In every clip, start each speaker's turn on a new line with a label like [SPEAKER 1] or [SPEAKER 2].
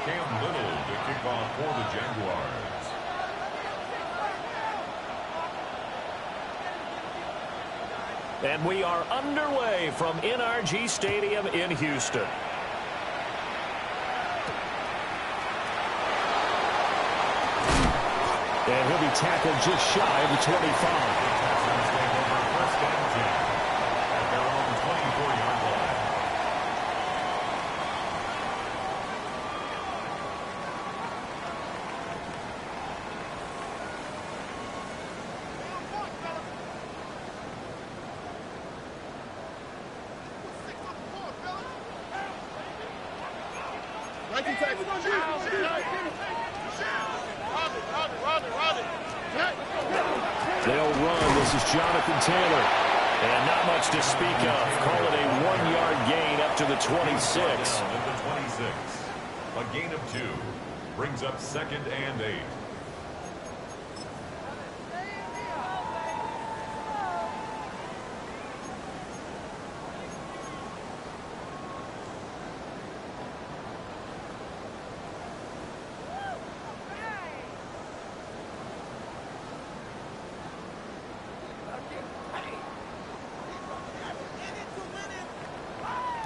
[SPEAKER 1] Cam Little to kick off for the Jaguars.
[SPEAKER 2] And we are underway from NRG Stadium in Houston. And he'll be tackled just shy of the 25.
[SPEAKER 1] First and 10 at their own 24-yard line.
[SPEAKER 2] They'll run. This is Jonathan Taylor. And not much to speak of. Call it a 1-yard gain up to the 26.
[SPEAKER 1] At the 26. A gain of 2. Brings up 2nd and 8.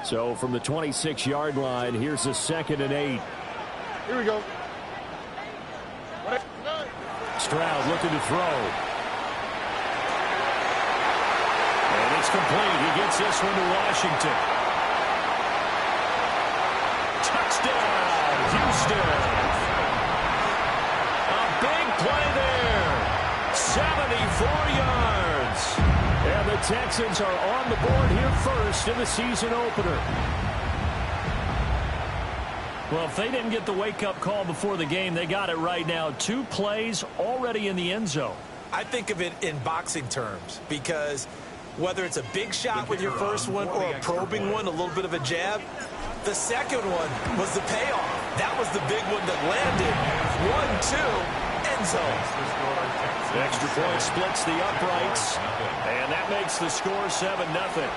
[SPEAKER 2] So from the 26-yard line, here's a 2nd and 8.
[SPEAKER 3] Here we go.
[SPEAKER 2] Stroud looking to throw. And it's complete. He gets this one to Washington. Touchdown, Houston. A big play there. 74 yards. And the Texans are on the board here first in the season opener. Well, if they didn't get the wake-up call before the game, they got it right now. 2 plays already in the end zone.
[SPEAKER 4] I think of it in boxing terms because whether it's a big shot with your first one or a probing one, a little bit of a jab, the second one was the payoff. That was the big one that landed. 1-2, end zone.
[SPEAKER 2] Extra point splits the uprights, and that makes the score 7-0.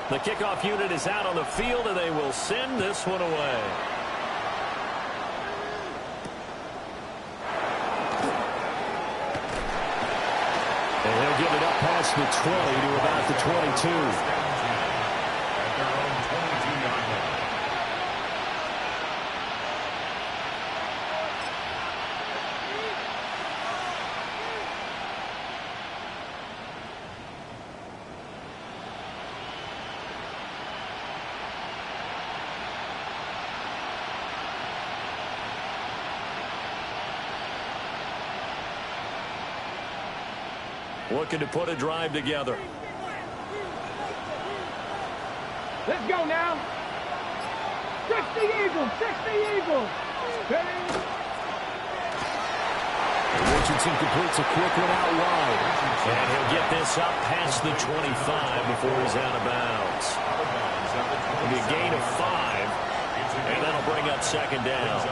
[SPEAKER 2] The kickoff unit is out on the field, and they will send this one away. And he'll give it up past the 20 to about the 22.
[SPEAKER 1] At their own 22-yard line.
[SPEAKER 2] Looking to put a drive together.
[SPEAKER 3] Let's go now. 60 Eagles, 60 Eagles.
[SPEAKER 2] Richardson completes a quick one out wide. And he'll get this up past the 25 before he's out of bounds. It'll be a gain of 5. And that'll bring up 2nd down.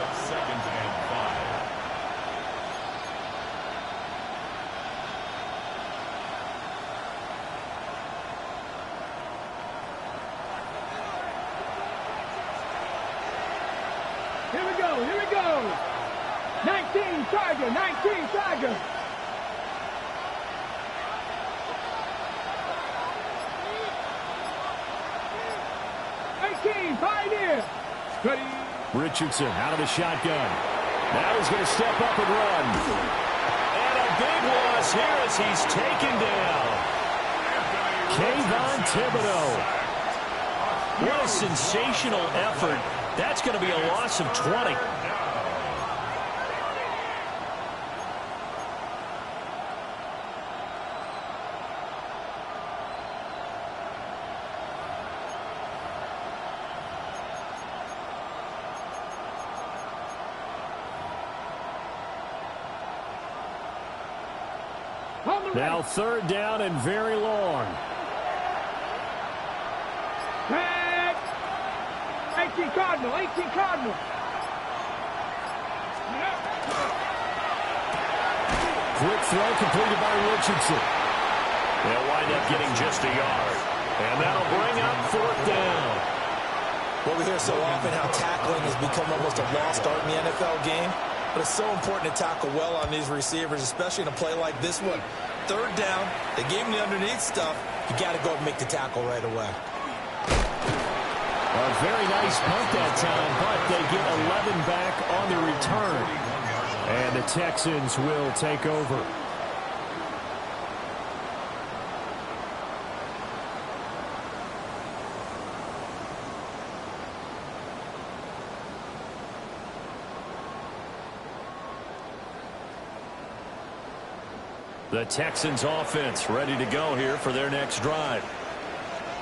[SPEAKER 3] Here we go, here we go. 19 Tiger, 19 Tiger. 18 Pioneer.
[SPEAKER 2] Richardson out of the shotgun. Now he's going to step up and run. And a big loss here as he's taken down. Kayvon Thibodeau. What a sensational effort. That's going to be a loss of 20. Now 3rd down and very long.
[SPEAKER 3] Tag. 18 Cardinal, 18 Cardinal.
[SPEAKER 2] Quick throw completed by Richardson. They'll wind up getting just a yard. And that'll bring up fourth down.
[SPEAKER 4] Well, we hear so often how tackling has become almost a lost art in the NFL game. But it's so important to tackle well on these receivers, especially in a play like this one. Third down, they gave him the underneath stuff. You got to go and make the tackle right away.
[SPEAKER 2] A very nice punt that time, but they get 11 back on the return. And the Texans will take over. The Texans offense ready to go here for their next drive.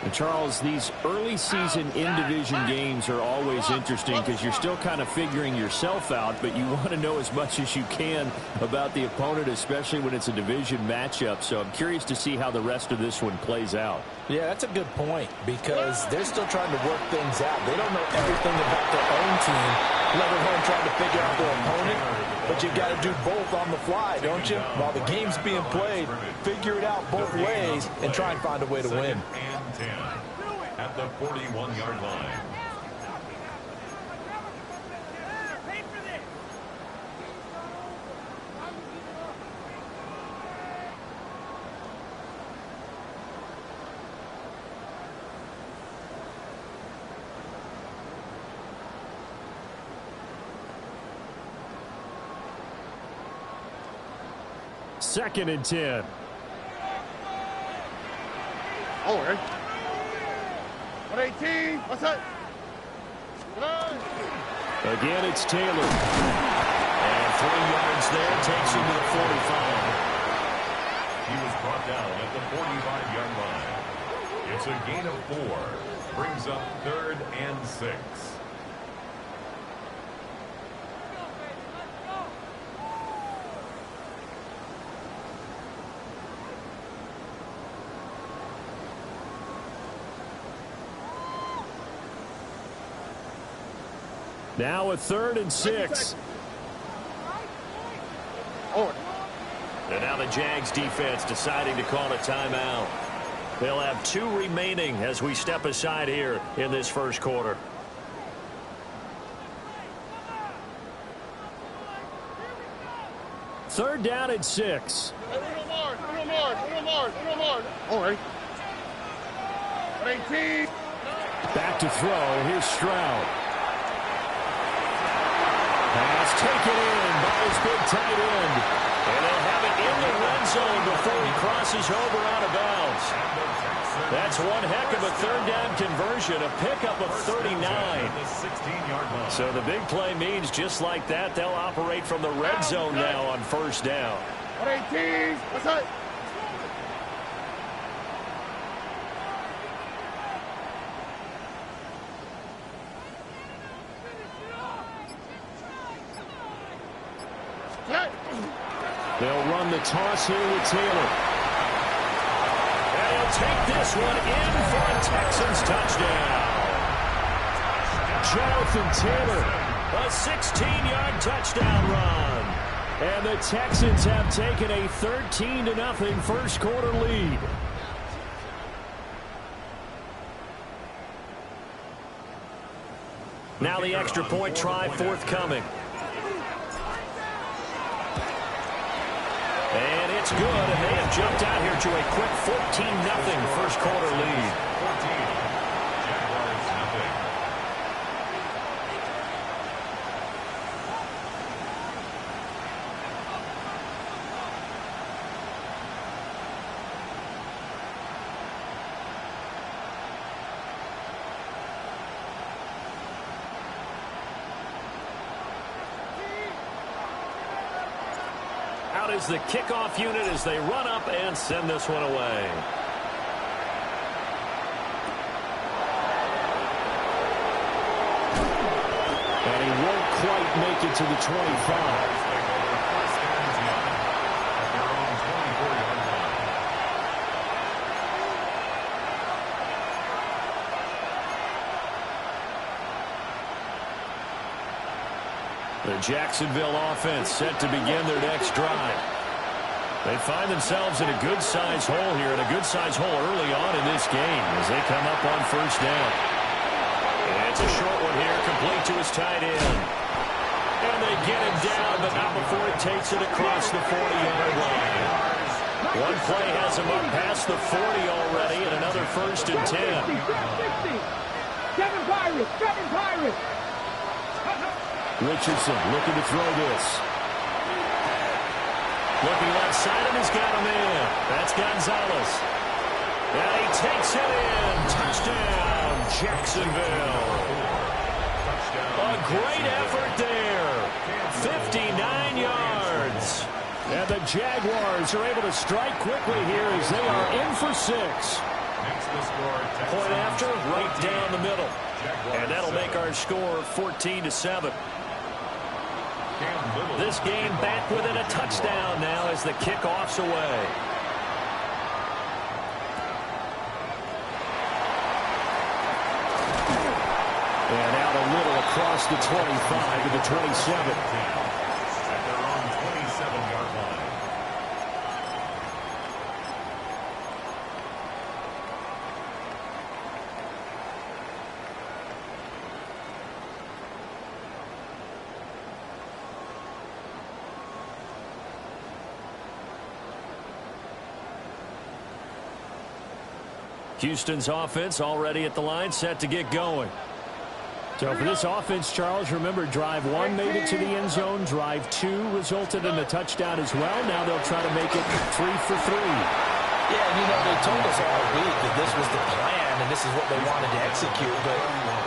[SPEAKER 2] And Charles, these early season in-division games are always interesting because you're still kind of figuring yourself out, but you want to know as much as you can about the opponent, especially when it's a division matchup. So I'm curious to see how the rest of this one plays out.
[SPEAKER 4] Yeah, that's a good point because they're still trying to work things out. They don't know everything about their own team, let alone trying to figure out their opponent. But you've got to do both on the fly, don't you? While the game's being played, figure it out both ways and try and find a way to win.
[SPEAKER 1] And 10 at the 41-yard line.
[SPEAKER 2] Second and 10.
[SPEAKER 5] Oh, right. 118. What's that?
[SPEAKER 2] Again, it's Taylor. And 3 yards there takes him to the 45.
[SPEAKER 1] He was brought down at the 45-yard line. It's a gain of 4. Brings up 3rd and 6.
[SPEAKER 2] Now a 3rd and 6. And now the Jags defense deciding to call a timeout. They'll have 2 remaining as we step aside here in this first quarter. Third down and 6.
[SPEAKER 5] All right. 118.
[SPEAKER 2] Back to throw. Here's Stroud. Pass taken in by his big tight end. And they'll have it in the red zone before he crosses over out of bounds. That's one heck of a third down conversion, a pickup of 39. So the big play means just like that, they'll operate from the red zone now on first down.
[SPEAKER 5] 118. What's that?
[SPEAKER 2] They'll run the toss here with Taylor. And he'll take this one in for a Texans touchdown. Jonathan Taylor, a 16-yard touchdown run. And the Texans have taken a 13-0 first quarter lead. Now the extra point try forthcoming. And it's good, and they have jumped out here to a quick 14-0 first quarter lead.
[SPEAKER 1] 14. Jaguars nothing.
[SPEAKER 2] Out is the kickoff unit as they run up and send this one away. And he won't quite make it to the 25. The Jacksonville offense set to begin their next drive. They find themselves in a good-sized hole here, and a good-sized hole early on in this game as they come up on first down. And it's a short one here, complete to his tight end. And they get him down, but not before it takes it across the 40-yard line. One play has him up past the 40 already, and another first and 10.
[SPEAKER 3] 60, 7 Pirates.
[SPEAKER 2] Richardson looking to throw this. Looking left side, and he's got him in. That's Gonzalez. And he takes it in. Touchdown, Jacksonville. A great effort there. 59 yards. And the Jaguars are able to strike quickly here as they are in for 6. Point after, right down the middle. And that'll make our score 14-7. This game back within a touchdown now as the kickoff's away. And out a little across the 25 to the 27.
[SPEAKER 1] At their own 27-yard line.
[SPEAKER 2] Houston's offense already at the line, set to get going. So for this offense, Charles, remember, drive 1 made it to the end zone. Drive 2 resulted in a touchdown as well. Now they'll try to make it 3 for 3.
[SPEAKER 4] Yeah, and they told us all week that this was the plan and this is what they wanted to execute. But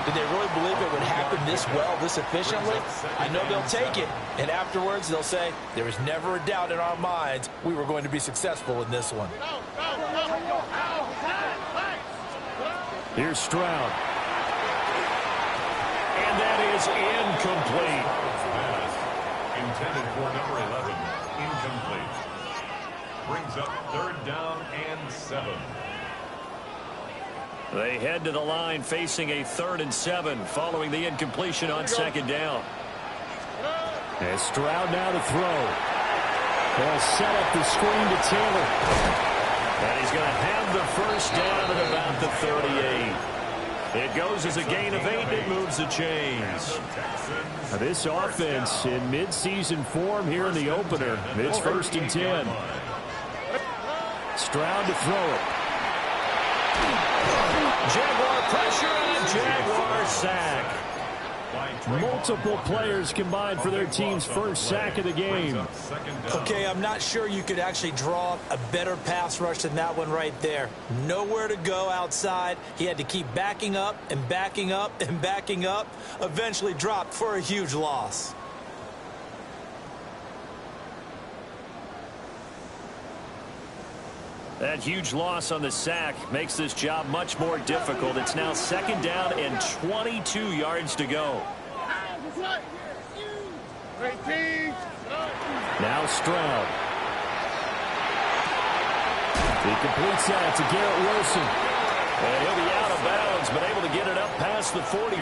[SPEAKER 4] did they really believe it would happen this well, this efficiently? I know they'll take it, and afterwards they'll say, there was never a doubt in our minds we were going to be successful in this one.
[SPEAKER 2] Here's Stroud. And that is incomplete.
[SPEAKER 1] Intended for number 11. Incomplete. Brings up 3rd down and 7.
[SPEAKER 2] They head to the line facing a 3rd and 7 following the incompletion on 2nd down. And Stroud now to throw. They'll set up the screen to Taylor. And he's going to have the first down at about the 38. It goes as a gain of 8. It moves the chains. Now this offense in midseason form here in the opener. It's 1st and 10. Stroud to throw it. Jaguar pressure and Jaguar sack. Multiple players combined for their team's first sack of the game.
[SPEAKER 4] Okay, I'm not sure you could actually draw a better pass rush than that one right there. Nowhere to go outside. He had to keep backing up and backing up and backing up. Eventually dropped for a huge loss.
[SPEAKER 2] That huge loss on the sack makes this job much more difficult. It's now 2nd down and 22 yards to go. Now Stroud. He completes that to Garrett Wilson. And he'll be out of bounds, but able to get it up past the 45.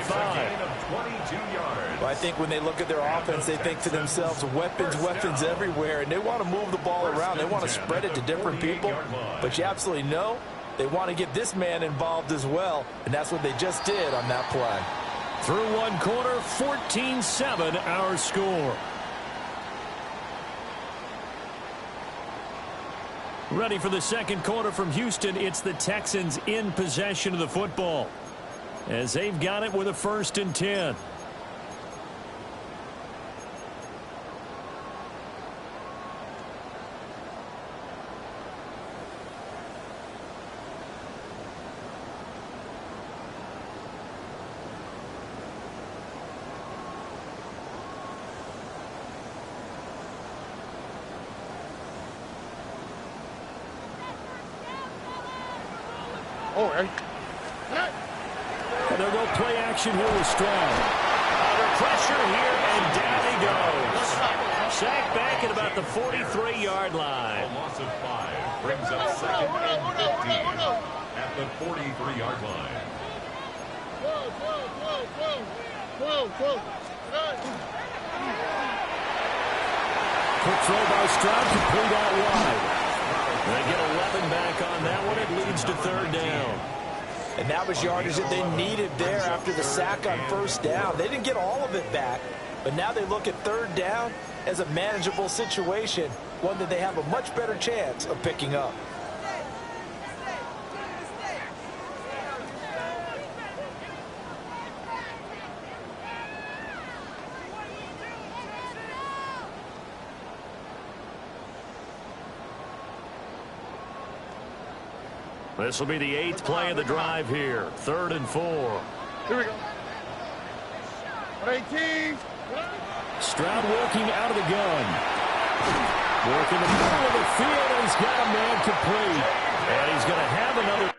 [SPEAKER 4] Well, I think when they look at their offense, they think to themselves, weapons, weapons everywhere, and they want to move the ball around. They want to spread it to different people, but you absolutely know they want to get this man involved as well, and that's what they just did on that play.
[SPEAKER 2] Through one quarter, 14-7 our score. Ready for the second quarter from Houston. It's the Texans in possession of the football as they've got it with a 1st and 10. And they'll go play action here with Stroud. Under pressure here, and down he goes. Sacked back at about the 43-yard line.
[SPEAKER 1] A loss of 5 brings up 2nd and 15 at the 43-yard line.
[SPEAKER 2] Quick throw by Stroud, complete out wide. They get 11 back on that one. It leads to third down.
[SPEAKER 4] And that was yardage that they needed there after the sack on first down. They didn't get all of it back, but now they look at third down as a manageable situation, one that they have a much better chance of picking up.
[SPEAKER 2] This will be the 8th play of the drive here. 3rd and 4.
[SPEAKER 5] Here we go. 18.
[SPEAKER 2] Stroud working out of the gun. Working the middle of the field, and he's got a man complete. And he's going to have another.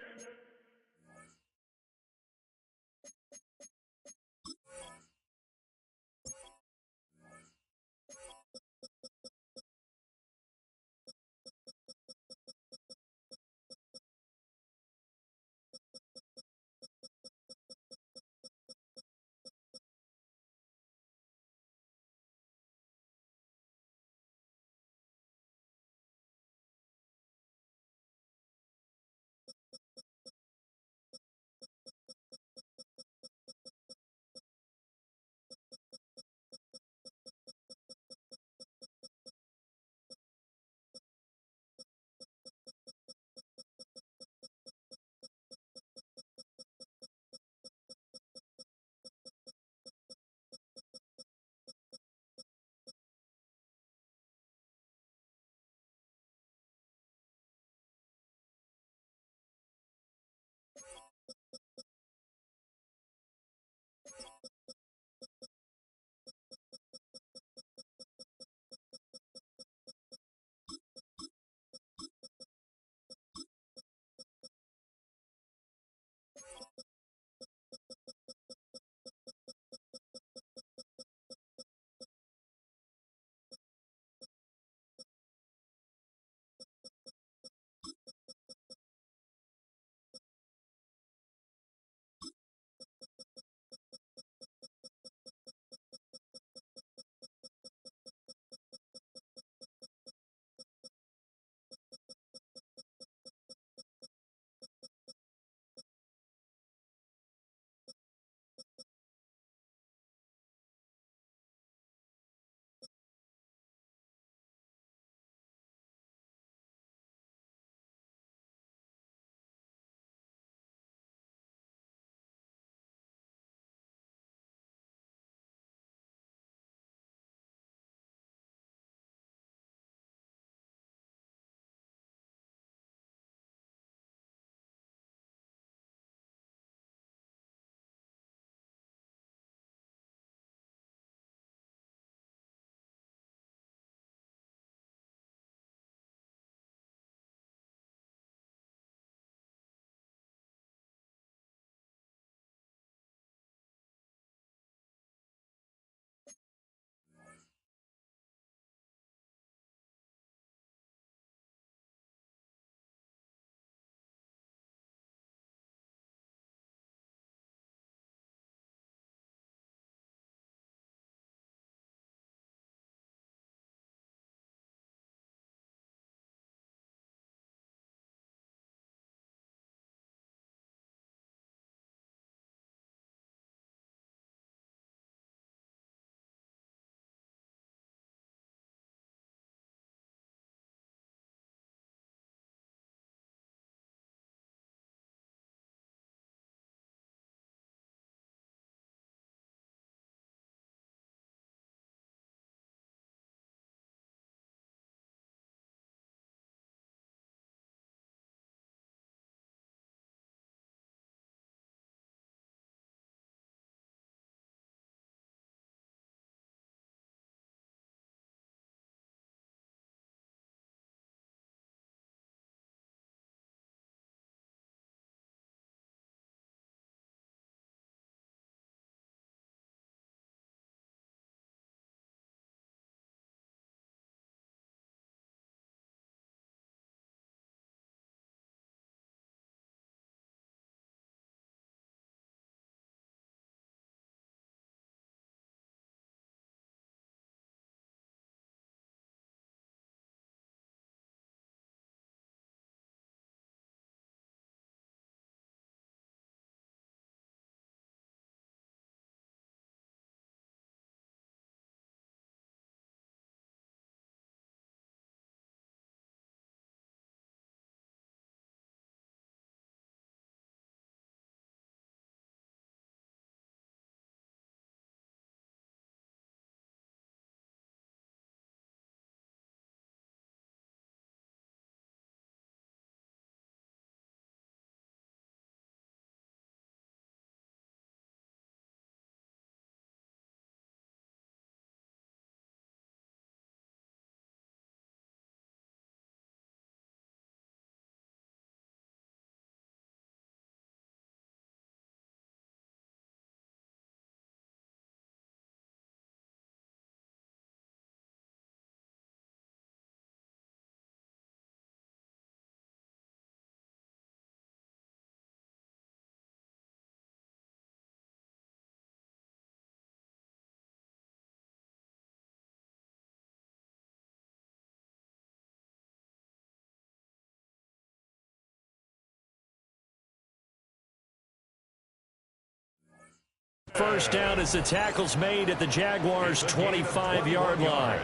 [SPEAKER 2] first down as the tackle's made at the Jaguars' 25-yard line.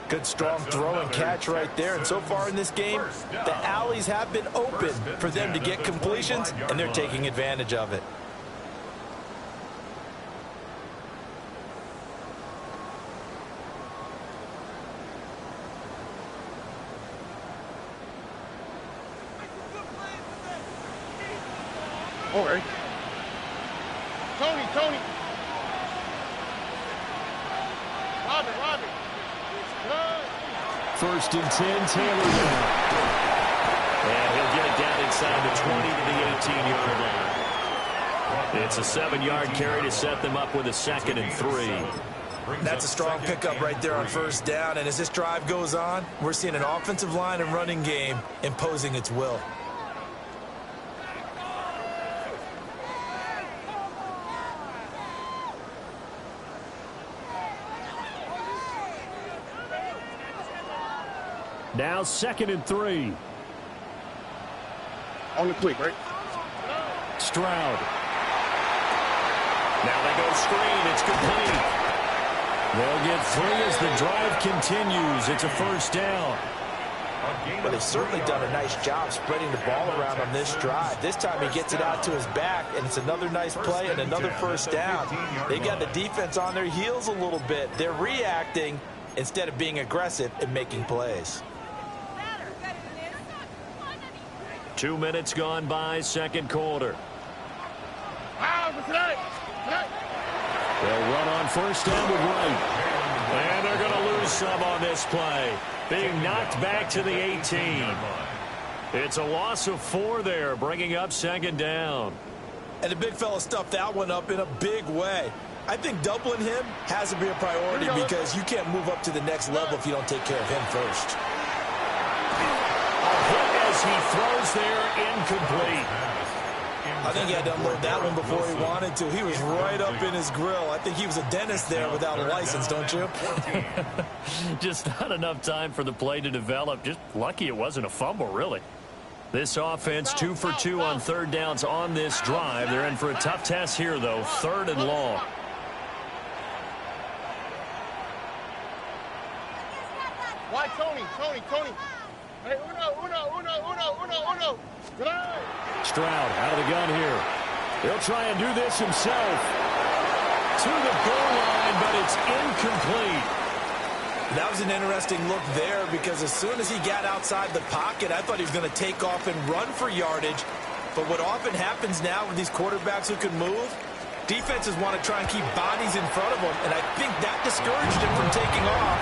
[SPEAKER 4] Good, strong throw and catch right there. And so far in this game, the alleys have been open for them to get completions, and they're taking advantage of it.
[SPEAKER 5] All right. Tony. Robbie.
[SPEAKER 2] First and 10, Taylor down. And he'll get it down inside the 20 to the 18-yard line. It's a 7-yard carry to set them up with a 2nd and 3.
[SPEAKER 4] That's a strong pickup right there on first down. And as this drive goes on, we're seeing an offensive line and running game imposing its will.
[SPEAKER 2] Now 2nd and 3.
[SPEAKER 5] On the quick, right?
[SPEAKER 2] Stroud. Now they go screen. It's complete. They'll get 3 as the drive continues. It's a first down.
[SPEAKER 4] But they've certainly done a nice job spreading the ball around on this drive. This time he gets it out to his back, and it's another nice play and another first down. They got the defense on their heels a little bit. They're reacting instead of being aggressive and making plays.
[SPEAKER 2] 2 minutes gone by, second quarter. They'll run on first down with Wright. And they're going to lose some on this play. Being knocked back to the 18. It's a loss of 4 there, bringing up 2nd down.
[SPEAKER 4] And the big fella stuffed that one up in a big way. I think doubling him has to be a priority because you can't move up to the next level if you don't take care of him first.
[SPEAKER 2] A hit as he throws there, incomplete.
[SPEAKER 4] I think he had to unload that one before he wanted to. He was right up in his grill. I think he was a dentist there without a license, don't you?
[SPEAKER 2] Just not enough time for the play to develop. Just lucky it wasn't a fumble, really. This offense 2 for 2 on third downs on this drive. They're in for a tough test here, though. 3rd and long.
[SPEAKER 5] Why Tony? Hey, uno.
[SPEAKER 2] Stroud out of the gun here. He'll try and do this himself. To the goal line, but it's incomplete.
[SPEAKER 4] That was an interesting look there because as soon as he got outside the pocket, I thought he was going to take off and run for yardage. But what often happens now with these quarterbacks who can move, defenses want to try and keep bodies in front of them, and I think that discouraged him from taking off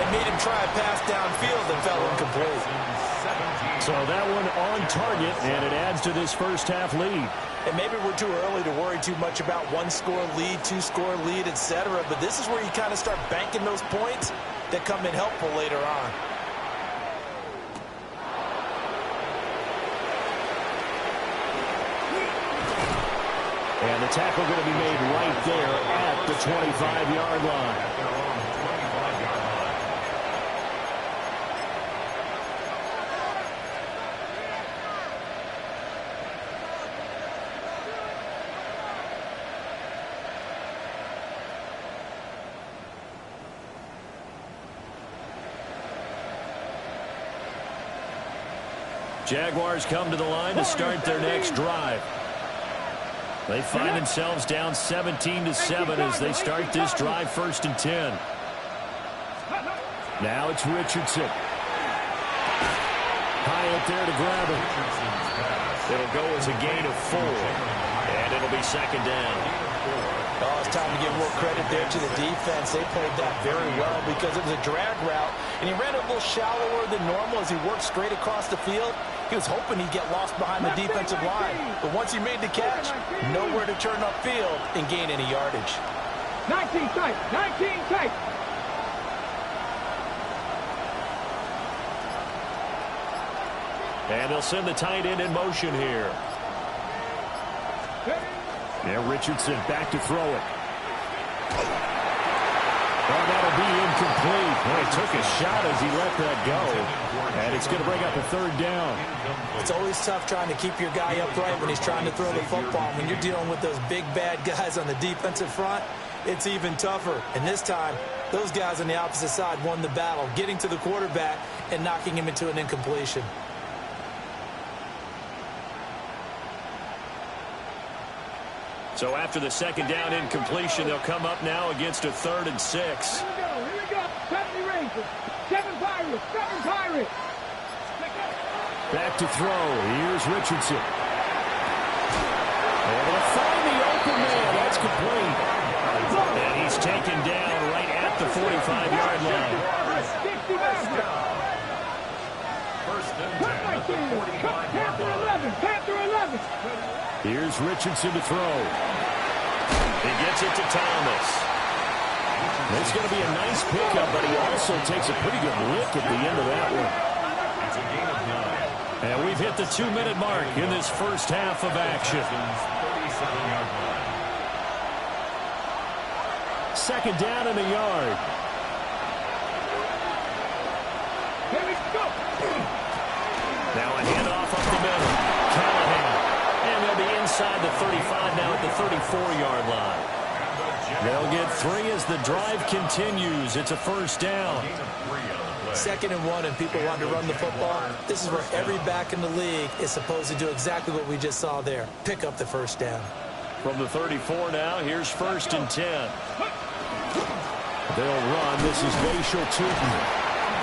[SPEAKER 4] and made him try a pass downfield that fell incomplete.
[SPEAKER 2] So that one on target, and it adds to this first half lead.
[SPEAKER 4] And maybe we're too early to worry too much about 1-score lead, 2-score lead, etc. But this is where you kind of start banking those points that come in helpful later on.
[SPEAKER 2] And the tackle going to be made right there at the 25-yard line. Jaguars come to the line to start their next drive. They find themselves down 17-7 as they start this drive, 1st and 10. Now it's Richardson. High up there to grab it. It'll go as a gain of 4. And it'll be 2nd down.
[SPEAKER 4] Oh, it's time to give more credit there to the defense. They played that very well because it was a drag route, and he ran a little shallower than normal as he worked straight across the field. He was hoping he'd get lost behind the defensive line, but once he made the catch, nowhere to turn upfield and gain any yardage.
[SPEAKER 3] 19 tight.
[SPEAKER 2] And they'll send the tight end in motion here. Yeah, Richardson back to throw it. Oh, that'll be incomplete. incomplete. Well, he took a shot as he let that go. And it's going to bring up a third down.
[SPEAKER 4] It's always tough trying to keep your guy upright when he's trying to throw the football. When you're dealing with those big, bad guys on the defensive front, it's even tougher. And this time, those guys on the opposite side won the battle, getting to the quarterback and knocking him into an incompletion.
[SPEAKER 2] So after the second down incompletion, they'll come up now against a 3rd and 6.
[SPEAKER 3] Here we go. 70 Rangers. 7 Pirates. 7 Pirates.
[SPEAKER 2] Back to throw. Here's Richardson. Able to find the open man. That's complete. And he's taken down right at the 45-yard line.
[SPEAKER 3] 60 Mavericks.
[SPEAKER 1] First and 10 at the 45-yard
[SPEAKER 3] Panther
[SPEAKER 1] line.
[SPEAKER 3] 11. Panther 11.
[SPEAKER 2] Here's Richardson to throw. He gets it to Thomas. It's going to be a nice pickup, but he also takes a pretty good lick at the end of that one.
[SPEAKER 1] It's a gain of 9.
[SPEAKER 2] And we've hit the 2-minute mark in this first half of action.
[SPEAKER 1] 37-yard line.
[SPEAKER 2] Second down and a yard.
[SPEAKER 3] Here we go.
[SPEAKER 2] Now a handoff up the middle. Callahan. And they'll be inside the 35 now at the 34-yard line. They'll get 3 as the drive continues. It's a first down.
[SPEAKER 4] 2nd and 1 and people want to run the football. This is where every back in the league is supposed to do exactly what we just saw there. Pick up the first down.
[SPEAKER 2] From the 34 now, here's 1st and 10. They'll run. This is Vaishal Tutin.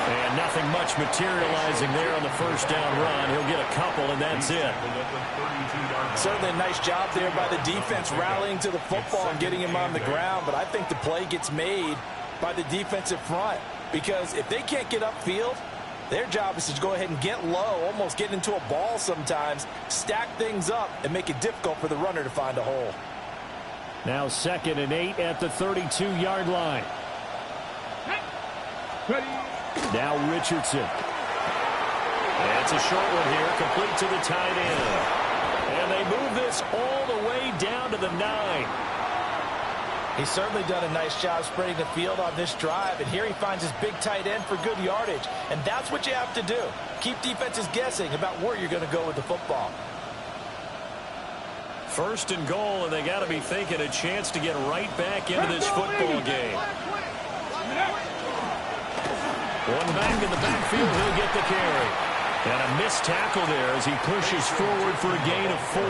[SPEAKER 2] And nothing much materializing there on the first down run. He'll get a couple, and that's it.
[SPEAKER 4] Certainly a nice job there by the defense rallying to the football and getting him on the ground. But I think the play gets made by the defensive front. Because if they can't get upfield, their job is to go ahead and get low, almost get into a ball sometimes, stack things up, and make it difficult for the runner to find a hole.
[SPEAKER 2] Now 2nd and 8 at the 32-yard line.
[SPEAKER 3] Ready.
[SPEAKER 2] Now Richardson. And it's a short one here, complete to the tight end. And they move this all the way down to the 9.
[SPEAKER 4] He's certainly done a nice job spreading the field on this drive, and here he finds his big tight end for good yardage. And that's what you have to do. Keep defenses guessing about where you're going to go with the football.
[SPEAKER 2] 1st and goal, and they got to be thinking a chance to get right back into this football game. One back in the backfield, he'll get the carry. And a missed tackle there as he pushes forward for a gain of 4.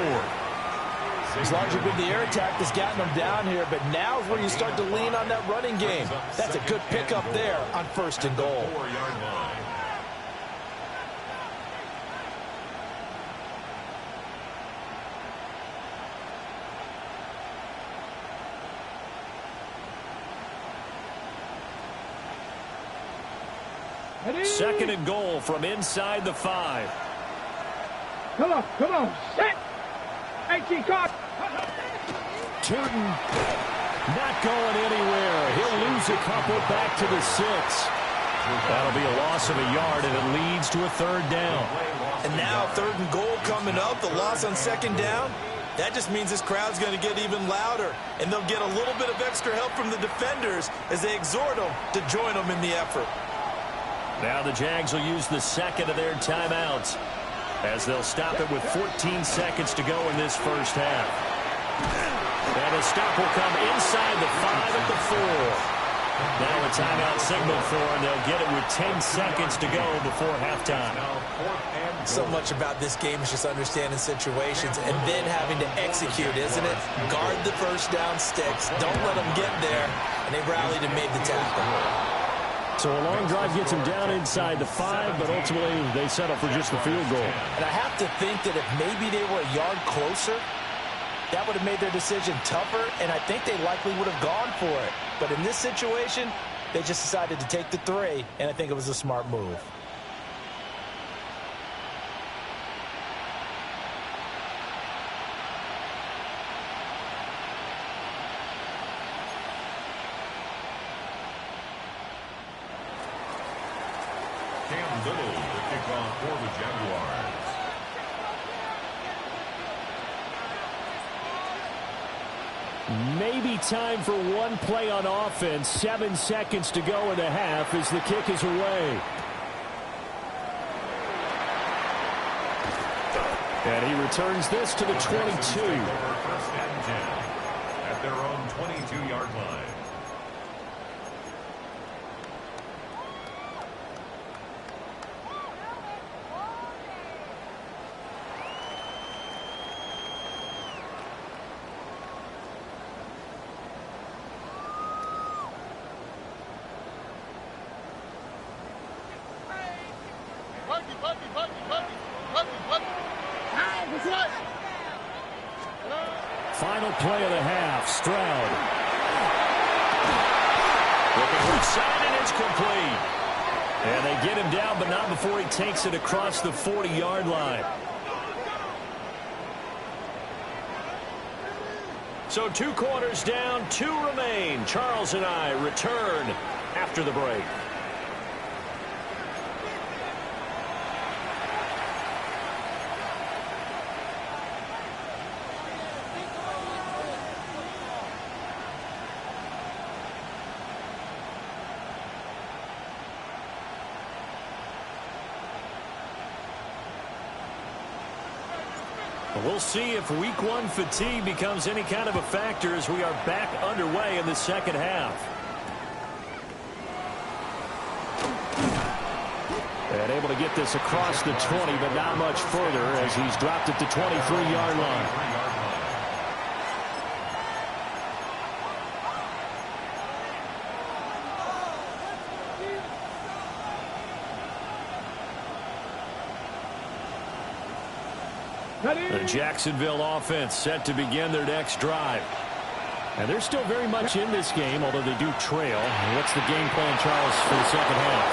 [SPEAKER 4] As long as you've been the air attack that's gotten them down here, but now is where you start to lean on that running game. That's a good pickup there on 1st and goal.
[SPEAKER 1] 4-yard line.
[SPEAKER 3] Ready.
[SPEAKER 2] 2nd and goal from inside the 5.
[SPEAKER 3] Come on. Set. 18 caught.
[SPEAKER 2] Tutin not going anywhere. He'll lose a couple back to the 6. That'll be a loss of a yard, and it leads to a 3rd down.
[SPEAKER 4] And now 3rd and goal coming up, the loss on 2nd down. That just means this crowd's going to get even louder, and they'll get a little bit of extra help from the defenders as they exhort them to join them in the effort.
[SPEAKER 2] Now the Jags will use the 2nd of their timeouts as they'll stop it with 14 seconds to go in this first half. And a stop will come inside the 5 at the 4. Now a timeout signal for them. They'll get it with 10 seconds to go before halftime.
[SPEAKER 4] So much about this game is just understanding situations and then having to execute, isn't it? Guard the first down sticks. Don't let them get there. And they rallied and made the tackle.
[SPEAKER 2] So a long drive gets them down inside the 5, but ultimately they settle for just the field goal.
[SPEAKER 4] And I have to think that if maybe they were a yard closer, that would have made their decision tougher, and I think they likely would have gone for it. But in this situation, they just decided to take the 3, and I think it was a smart move.
[SPEAKER 1] Cam Little, the kickoff for the Jaguars.
[SPEAKER 2] Maybe time for one play on offense. 7 seconds to go in the half as the kick is away. And he returns this to the 22.
[SPEAKER 1] First and 10 at their own 22-yard line.
[SPEAKER 2] Final play of the half. Stroud. Looking for side, and it's complete. And they get him down, but not before he takes it across the 40-yard line. So 2 quarters down, 2 remain. Charles and I return after the break. We'll see if Week 1 fatigue becomes any kind of a factor as we are back underway in the second half. And able to get this across the 20, but not much further as he's dropped at the 23-yard line. The Jacksonville offense set to begin their next drive. And they're still very much in this game, although they do trail. What's the game plan, Charles, for the second half?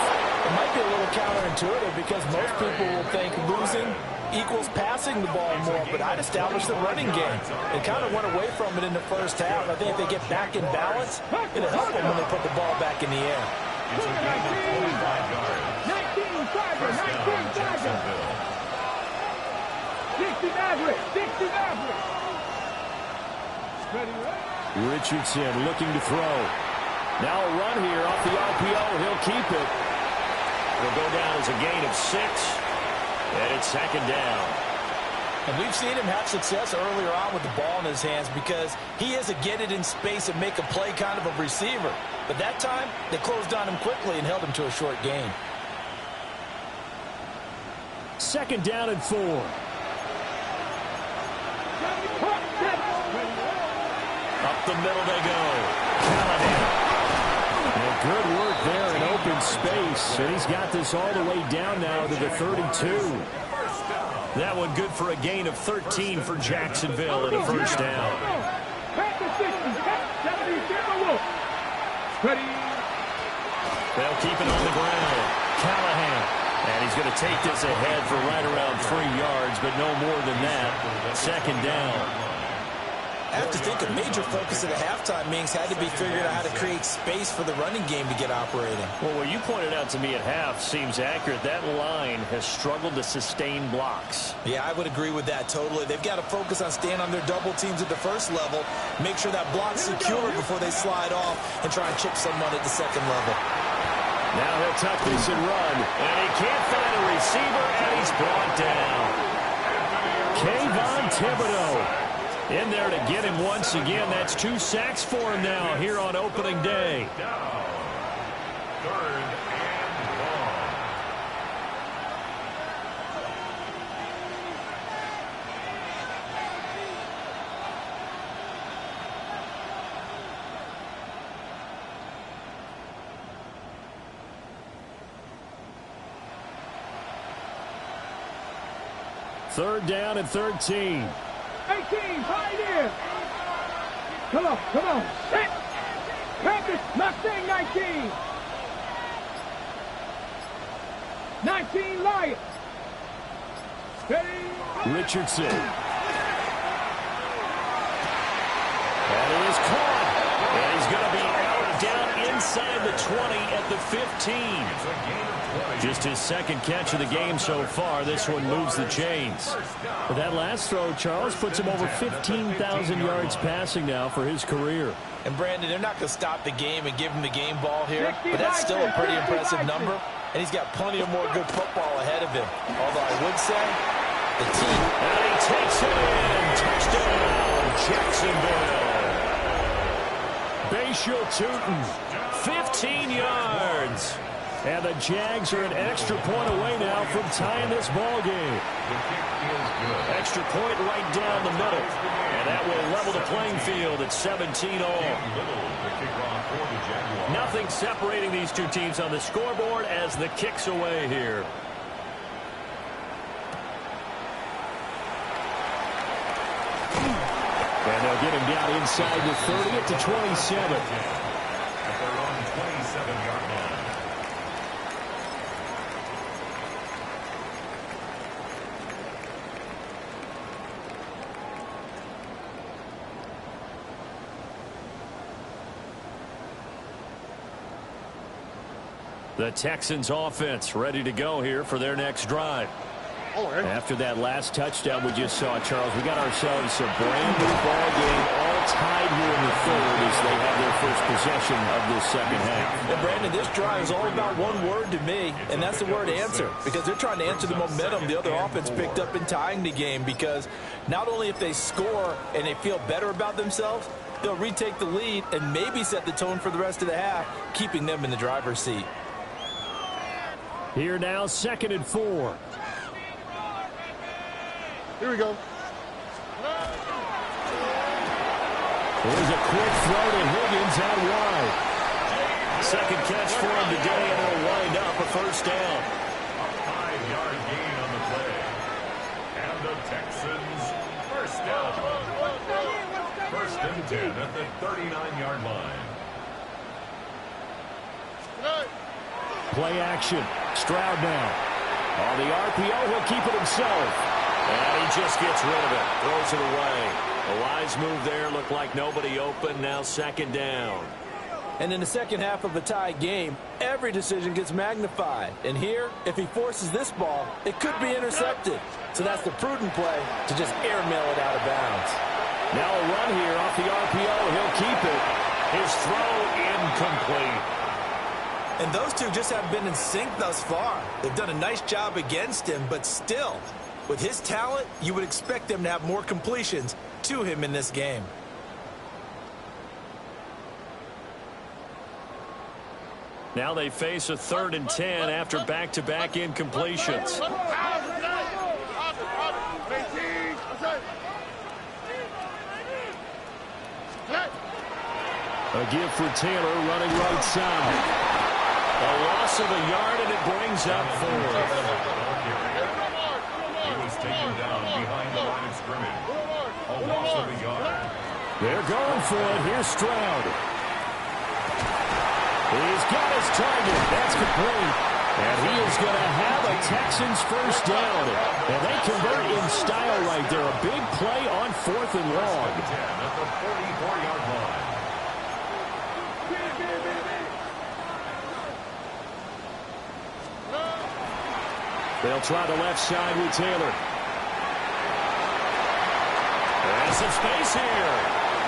[SPEAKER 4] It might be a little counterintuitive because most people will think losing equals passing the ball more, but I'd establish the running game. They kind of went away from it in the first half. I think if they get back in balance, it'll help them when they put the ball back in the air.
[SPEAKER 1] It's a gain of 45 yards.
[SPEAKER 3] 19 Chargers, 19 Chargers. 60 Mavericks, 60 Mavericks.
[SPEAKER 2] Richardson looking to throw. Now a run here off the RPO. He'll keep it. It'll go down as a gain of 6. And it's second down.
[SPEAKER 4] And we've seen him have success earlier on with the ball in his hands because he is a get it in space and make a play kind of a receiver. But that time, they closed on him quickly and held him to a short gain.
[SPEAKER 2] Second down and 4. Up the middle they go. And good work there in open space. And he's got this all the way down now to the 32. That one good for a gain of 13 for Jacksonville in a first down. They'll keep it on the ground. Callahan. And he's going to take this ahead for right around 3 yards, but no more than that. Second down.
[SPEAKER 4] I have to think a major focus at the halftime means had to be figuring out how to create space for the running game to get operating.
[SPEAKER 2] Well, what you pointed out to me at half seems accurate. That line has struggled to sustain blocks.
[SPEAKER 4] Yeah, I would agree with that totally. They've got to focus on staying on their double teams at the first level, make sure that block's secure before they slide off and try and chip someone at the second level.
[SPEAKER 2] Now he'll tuck this and run. And he can't find a receiver, and he's brought down. Kayvon Thibodeau in there to get him once again. That's 2 sacks for him now here on opening day.
[SPEAKER 1] Third and long.
[SPEAKER 2] Third down and 13.
[SPEAKER 3] 18, Pioneer. Come on, come on. Set. Panthers, Mustang 19. 19, Lions. Steady.
[SPEAKER 2] Richardson. And it is caught. And he's going to be out down inside the 20 at the 15.
[SPEAKER 1] It's a gain of 20
[SPEAKER 2] Just his second catch of the game so far. This one moves the chains. But that last throw, Charles, puts him over 15,000 yards passing now for his career.
[SPEAKER 4] And, Brandon, they're not going to stop the game and give him the game ball here, but that's still a pretty impressive number, and he's got plenty of more good football ahead of him. Although I would say the team.
[SPEAKER 2] And he takes it in. Touchdown, Jacksonville. Bayshore Tootin, 15 yards. And the Jags are an extra point away now from tying this ball game. Extra point right down the middle. And that will level the playing field at 17 all. Nothing separating these two teams on the scoreboard as the kick's away here. And they'll get him down inside the 30 at the 27.
[SPEAKER 1] At their own 27-yard line.
[SPEAKER 2] The Texans offense ready to go here for their next drive. After that last touchdown we just saw, Charles, we got ourselves a brand new ball game, all tied here in the third as they have their first possession of this second half.
[SPEAKER 4] And, Brandon, this drive is all about one word to me, and that's the word answer, because they're trying to answer the momentum the other offense picked up in tying the game, because not only if they score and they feel better about themselves, they'll retake the lead and maybe set the tone for the rest of the half, keeping them in the driver's seat.
[SPEAKER 2] Here now, 2nd and 4.
[SPEAKER 5] Here we go.
[SPEAKER 2] There's a quick throw to Higgins out wide. Second catch for him today, and it'll wind up a first down.
[SPEAKER 1] A 5-yard gain on the play. And the Texans first down. First and 10 at the 39-yard line.
[SPEAKER 2] Play action. Stroud now. On the RPO, he'll keep it himself. And he just gets rid of it. Throws it away. A wise move there. Looked like nobody open. Now 2nd down.
[SPEAKER 4] And in the second half of a tie game, every decision gets magnified. And here, if he forces this ball, it could be intercepted. So that's the prudent play to just airmail it out of bounds.
[SPEAKER 2] Now a run here off the RPO. He'll keep it. His throw incomplete.
[SPEAKER 4] And those two just haven't been in sync thus far. They've done a nice job against him, but still, with his talent, you would expect them to have more completions to him in this game.
[SPEAKER 2] Now they face a 3rd and 10 after back-to-back incompletions. A give for Taylor running right side. A loss of a yard, and it brings up 4.
[SPEAKER 1] He was taken down behind the line of scrimmage. A loss of a yard.
[SPEAKER 2] They're going for it. Here's Stroud. He's got his target. That's complete. And he is going to have a Texans first down. And they convert in style right there. A big play on 4th and long.
[SPEAKER 1] At the 44-yard line.
[SPEAKER 2] They'll try the left side with Taylor. There's some space here.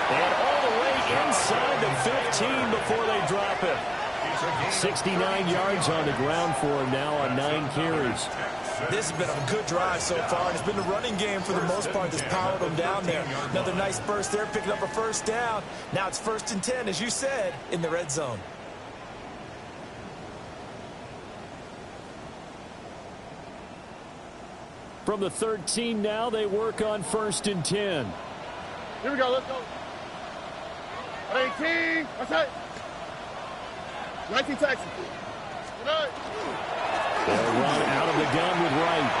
[SPEAKER 2] And all the way inside the 15 before they drop it. 69 yards on the ground for him now on 9 carries.
[SPEAKER 4] This has been a good drive so far, and it's been a running game for the most part that's powered them down there. Another nice burst there, picking up a first down. Now it's 1st and 10, as you said, in the red zone.
[SPEAKER 2] From the 13 now, they work on 1st and 10.
[SPEAKER 5] Here we go, let's go. 18, that's it. 19 Texans.
[SPEAKER 2] They'll run out of the gun with Wright.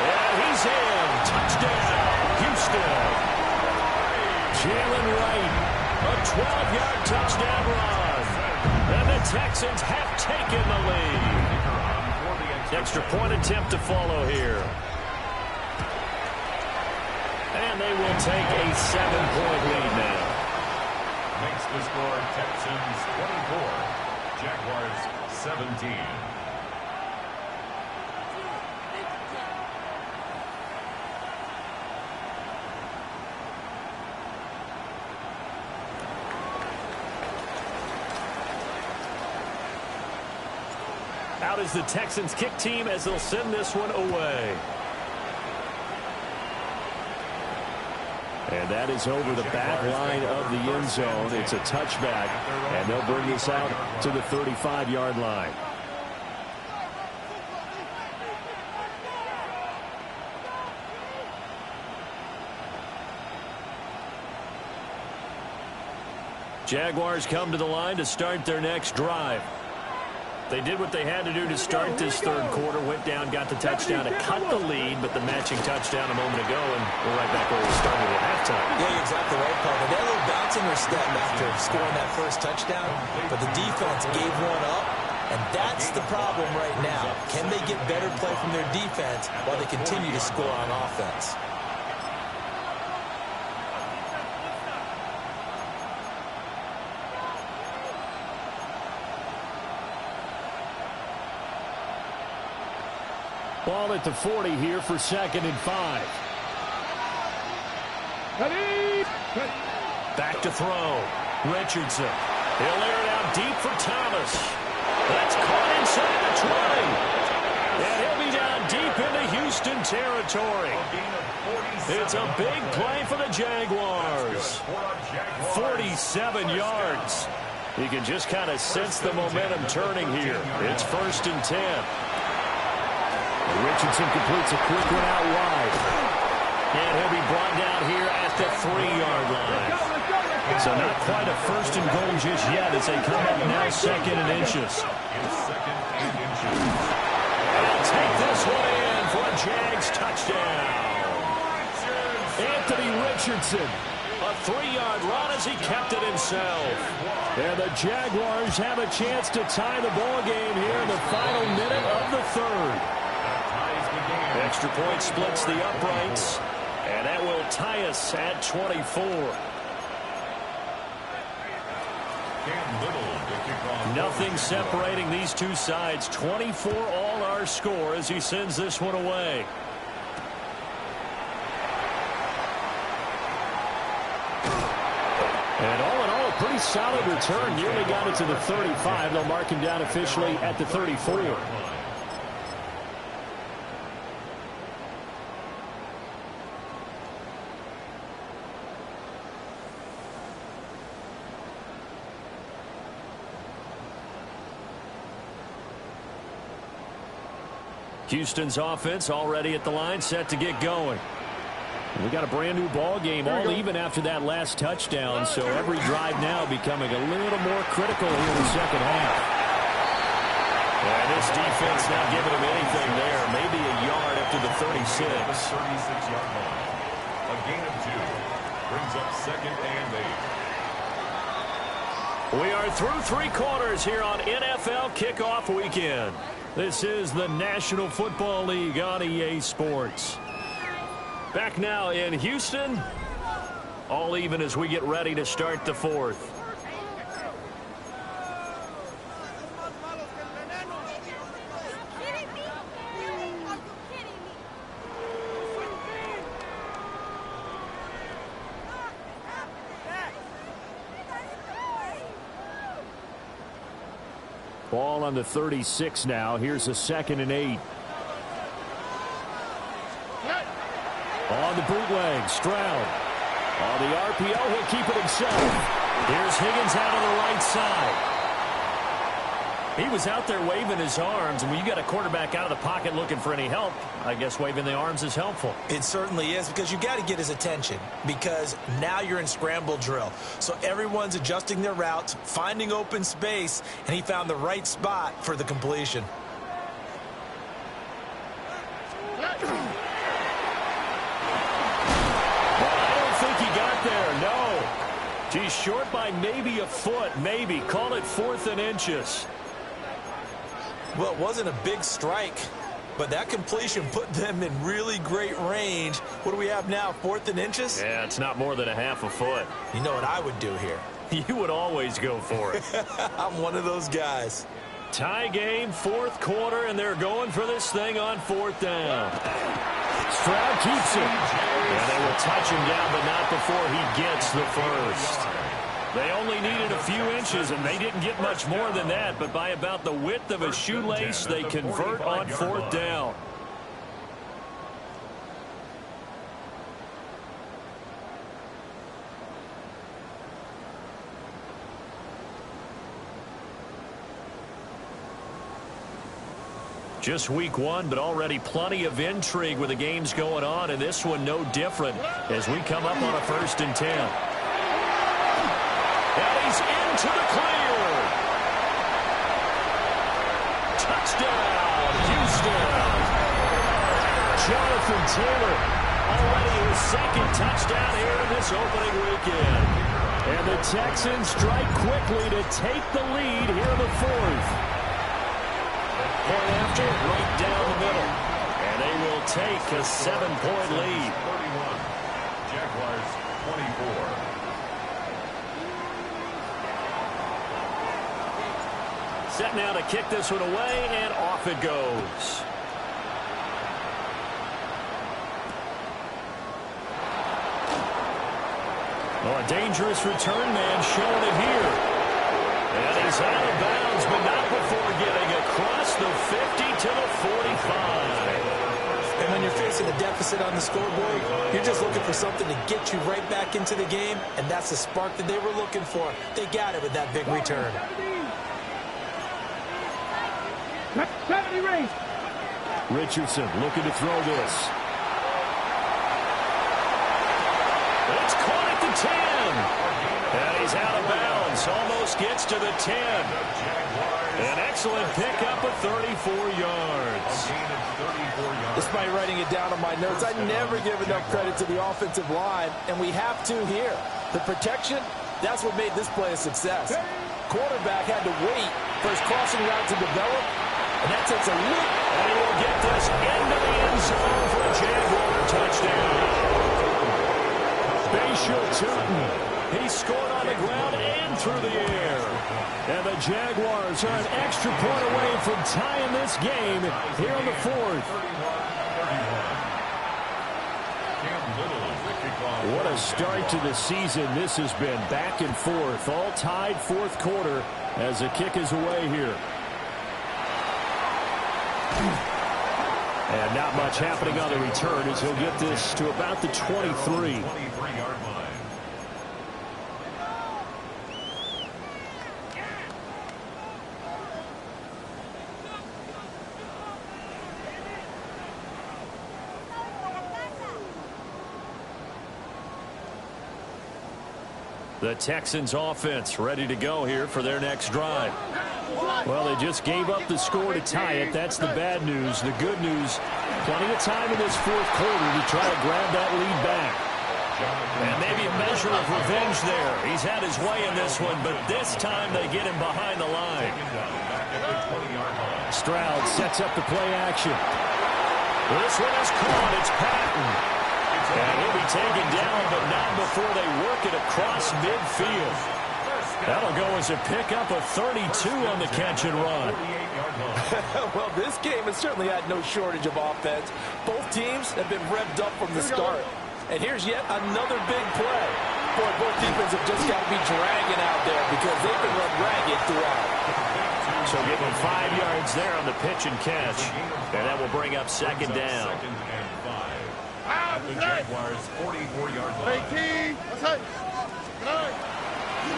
[SPEAKER 2] And he's in. Touchdown, Houston. Jalen Wright, a 12-yard touchdown run. And the Texans have taken the lead. Extra point attempt to follow here. And they will take a 7-point lead now.
[SPEAKER 1] Makes the score Texans 24, Jaguars 17.
[SPEAKER 2] Out is the Texans kick team as they'll send this one away. And that is over the back line of the end zone. It's a touchback, and they'll bring this out to the 35-yard line. Jaguars come to the line to start their next drive. They did what they had to do to start this third quarter, went down, got the touchdown to cut the lead, but the matching touchdown a moment ago, and we're right back where we started at halftime.
[SPEAKER 4] Yeah, you're exactly right, Paul. They had a little bounce in their step after scoring that first touchdown, but the defense gave one up, and that's the problem right now. Can they get better play from their defense while they continue to score on offense?
[SPEAKER 2] Ball at the 40 here for 2nd and 5. Back to throw. Richardson. He'll air it out deep for Thomas. That's caught inside the 20. And he'll be down deep into Houston territory. It's a big play for the Jaguars. 47 yards. You can just kind of sense the momentum turning here. It's 1st and 10. Richardson completes a quick one out wide. And he'll be brought down here at the 3-yard line. So not quite a 1st and goal just yet as they come up now 2nd and inches. And take this one in for a Jags touchdown. Anthony Richardson. A 3-yard run as he kept it himself. And the Jaguars have a chance to tie the ball game here in the final minute of the third. Extra point splits the uprights, and that will tie us at 24. Nothing separating these two sides. 24 all our score as he sends this one away. And all in all, a pretty solid return. Nearly got it to the 35. They'll mark him down officially at the 34. Houston's offense already at the line, set to get going. We got a brand new ball game, all even after that last touchdown, so every drive now becoming a little more critical here in the second half. And this defense not giving him anything there, maybe a yard up to the 36.
[SPEAKER 1] 36-yard line. A gain of 2 brings up 2nd and 8.
[SPEAKER 2] We are through 3 quarters here on NFL Kickoff Weekend. This is the National Football League on EA Sports. Back now in Houston. All even as we get ready to start the fourth. Ball on the 36 now. Here's a 2nd and 8. On the bootleg, Stroud. On the RPO, he'll keep it himself. Here's Higgins out on the right side. He was out there waving his arms, and when you got a quarterback out of the pocket looking for any help, I guess waving the arms is helpful.
[SPEAKER 4] It certainly is, because you got to get his attention, because now you're in scramble drill. So everyone's adjusting their routes, finding open space, and he found the right spot for the completion.
[SPEAKER 2] He's short by maybe a foot, maybe. Call it 4th and inches.
[SPEAKER 4] Well, it wasn't a big strike, but that completion put them in really great range. What do we have now, 4th and inches?
[SPEAKER 2] Yeah, it's not more than a half a foot.
[SPEAKER 4] You know what I would do here?
[SPEAKER 2] You would always go for it.
[SPEAKER 4] I'm one of those guys.
[SPEAKER 2] Tie game, 4th quarter, and they're going for this thing on 4th down. Stroud keeps it. And they will touch him down, but not before he gets the first. They only needed a few inches, and they didn't get much more than that. But by about the width of a shoelace, they convert on 4th down. Just week 1, but already plenty of intrigue with the games going on, and this one no different as we come up on a 1st and 10. And he's into the clear. Touchdown, Houston. Jonathan Taylor, already his 2nd touchdown here in this opening weekend. And the Texans strike quickly to take the lead here in the 4th. Point after, right down the middle. And they will take a 7-point lead.
[SPEAKER 1] 31. Jaguars 24.
[SPEAKER 2] Set now to kick this one away, and off it goes. Well, a dangerous return man showing it here. And he's out of bounds, but not before getting across the 50 to the 45.
[SPEAKER 4] And when you're facing a deficit on the scoreboard, you're just looking for something to get you right back into the game, and that's the spark that they were looking for. They got it with that big return.
[SPEAKER 3] 70 race.
[SPEAKER 2] Richardson looking to throw this. It's caught at the 10. And he's out of bounds. Almost gets to the 10. An excellent pickup of 34 yards.
[SPEAKER 4] Despite writing it down on my notes, I never give enough credit to the offensive line, and we have to here. The protection, that's what made this play a success. Quarterback had to wait for his crossing route to develop, and that takes a loop.
[SPEAKER 2] And he will get this into the end zone for a Jaguar touchdown. Bayshore Tootin. He scored on the ground and through the air. And the Jaguars are an extra point away from tying this game here in the 4th. What a start to the season this has been. Back and forth, all tied 4th quarter as the kick is away here. And not much happening on the return as he'll get this to about the 23.
[SPEAKER 1] 23-yard line.
[SPEAKER 2] The Texans offense ready to go here for their next drive. Well, they just gave up the score to tie it. That's the bad news. The good news, plenty of time in this 4th quarter to try to grab that lead back. And maybe a measure of revenge there. He's had his way in this one, but this time they get him behind the line. Stroud sets up the play action. This one is caught. It's Patton. And he'll be taken down, but not before they work it across midfield. That'll go as a pickup of 32 on the catch and run.
[SPEAKER 4] Well, this game has certainly had no shortage of offense. Both teams have been revved up from the start. And here's yet another big play. Boy, both defenses have just got to be dragging out there because they've been run ragged throughout.
[SPEAKER 2] So give them 5 yards there on the pitch and catch. And that will bring up 2nd down.
[SPEAKER 1] The Jaguars 44-yard line.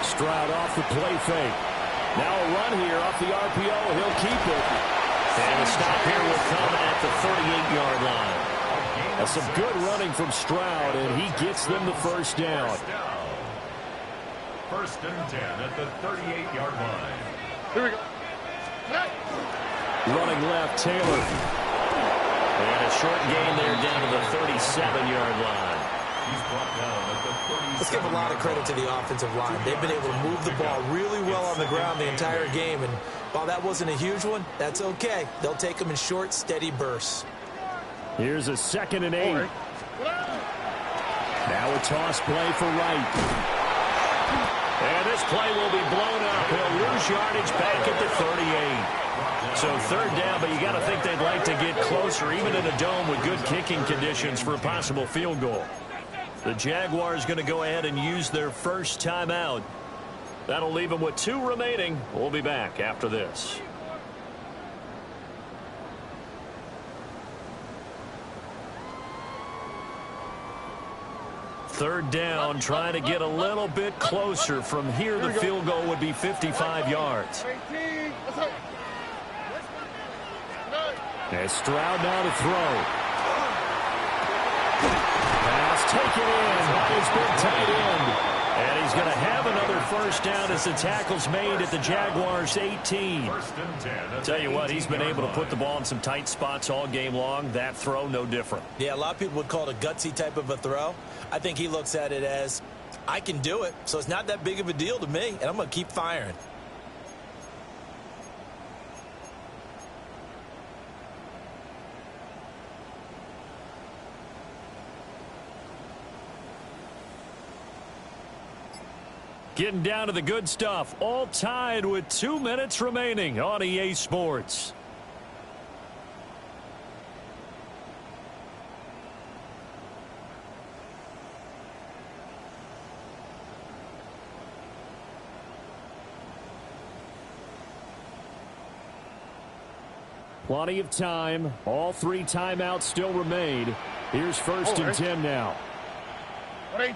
[SPEAKER 2] Stroud off the play fake. Now a run here off the RPO. He'll keep it. And the stop here will come at the 38-yard line. That's some good running from Stroud, and he gets them the 1st down.
[SPEAKER 1] 1st and 10 at the 38-yard line.
[SPEAKER 5] Here we go.
[SPEAKER 2] Running left, Taylor. And a short gain there down to the 37-yard line.
[SPEAKER 1] He's brought down at the 37.
[SPEAKER 4] Let's give a lot of credit to the offensive line. They've been able to move the ball really well on the ground the entire game. And while that wasn't a huge one, that's okay. They'll take them in short, steady bursts.
[SPEAKER 2] Here's a 2nd and 8. Now a toss play for Wright. And this play will be blown up. He'll lose yardage back at the 38. So 3rd down, but you got to think they'd like to get closer, even in a dome with good kicking conditions for a possible field goal. The Jaguars going to go ahead and use their first timeout That'll leave him with 2 remaining. We'll be back after this. Third down, trying to get a little bit closer. From here, the field goal would be 55 yards. As Stroud now to throw. Pass taken in by his big tight end. And he's going to have another first down as the tackle's made at the Jaguars' 18. Tell you what, he's been able to put the ball in some tight spots all game long. That throw, no different.
[SPEAKER 4] Yeah, a lot of people would call it a gutsy type of a throw. I think he looks at it as, I can do it, so it's not that big of a deal to me, and I'm going to keep firing.
[SPEAKER 2] Getting down to the good stuff, all tied with 2 minutes remaining on EA Sports. Plenty of time. All 3 timeouts still remain. Here's first and 10 now.
[SPEAKER 5] 12.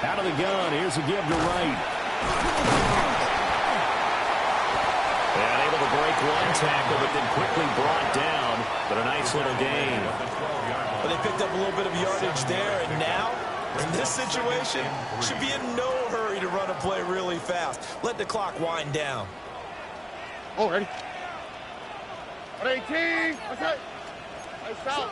[SPEAKER 2] Out of the gun. Here's a give to Wright. And able to break 1 tackle, but then quickly brought down. But a nice little gain.
[SPEAKER 4] But they picked up a little bit of yardage there, and now, in this situation, should be in no hurry to run a play really fast. Let the clock wind down.
[SPEAKER 5] Oh, ready? 18. What's that? Hey, south.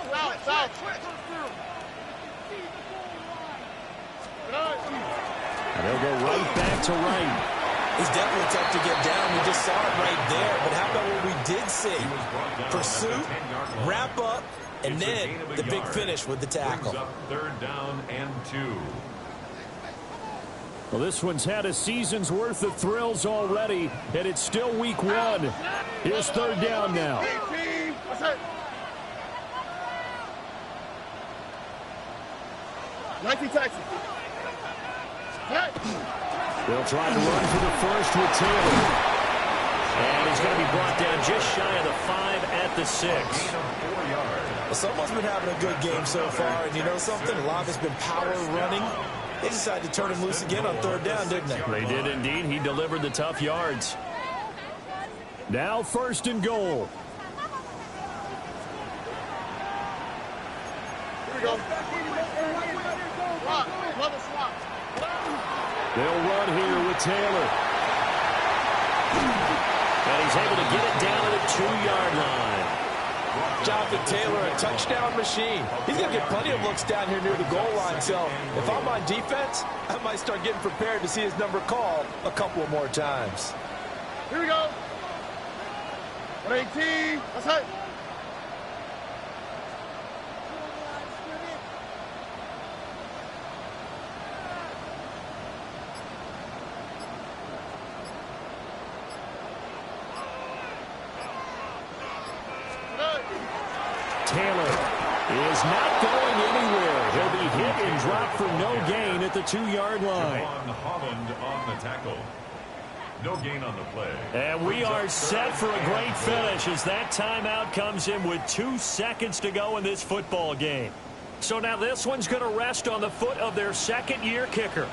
[SPEAKER 2] And they'll go right back to Wright.
[SPEAKER 4] He's definitely tough to get down. We just saw it right there. But how about what we did see? Pursuit, wrap up, and then the big finish with the tackle.
[SPEAKER 1] Third down and 2.
[SPEAKER 2] Well, this one's had a season's worth of thrills already, and it's still week 1. Here's third down now.
[SPEAKER 5] 18. What's that? 19 Texas.
[SPEAKER 2] They'll try to run for the first with Taylor. And he's going to be brought down just shy of the 5 at the 6.
[SPEAKER 4] Well, someone's been having a good game so far, and you know something? A lot of it's been power running. They decided to turn him loose again on third down, didn't they?
[SPEAKER 2] They did indeed. He delivered the tough yards. Now first and goal.
[SPEAKER 5] Here we go. Swap. Another swap.
[SPEAKER 2] They'll run here with Taylor. And he's able to get it down to the 2-yard line.
[SPEAKER 4] Jonathan Taylor, a touchdown machine. He's going to get plenty of looks down here near the goal line. So if I'm on defense, I might start getting prepared to see his number called a couple of more times.
[SPEAKER 5] Here we go. 118. Let's hit.
[SPEAKER 2] Taylor is not going anywhere. He'll be hit and dropped for no gain at the 2-yard line.
[SPEAKER 1] Holland on the tackle. No gain on the play.
[SPEAKER 2] And we are set for a great finish as that timeout comes in with 2 seconds to go in this football game. So now this one's going to rest on the foot of their second-year kicker.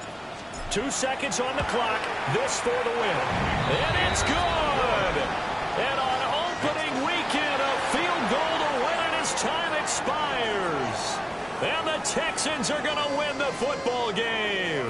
[SPEAKER 2] 2 seconds on the clock. This for the win. And it's good. And on opening weekend, a field goal to win it as time expires. And the Texans are going to win the football game.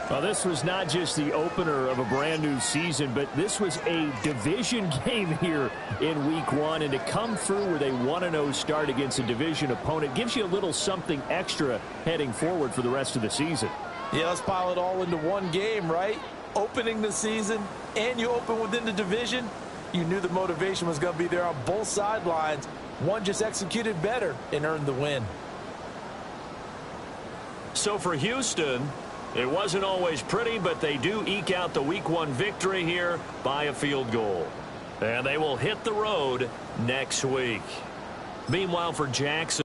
[SPEAKER 2] Well, this was not just the opener of a brand-new season, but this was a division game here in Week 1. And to come through with a 1-0 start against a division opponent gives you a little something extra heading forward for the rest of the season.
[SPEAKER 4] Yeah, let's pile it all into one game, right? Opening the season, and you open within the division. You knew the motivation was going to be there on both sidelines. One just executed better and earned the win.
[SPEAKER 2] So for Houston, it wasn't always pretty, but they do eke out the Week 1 victory here by a field goal. And they will hit the road next week. Meanwhile, for Jackson.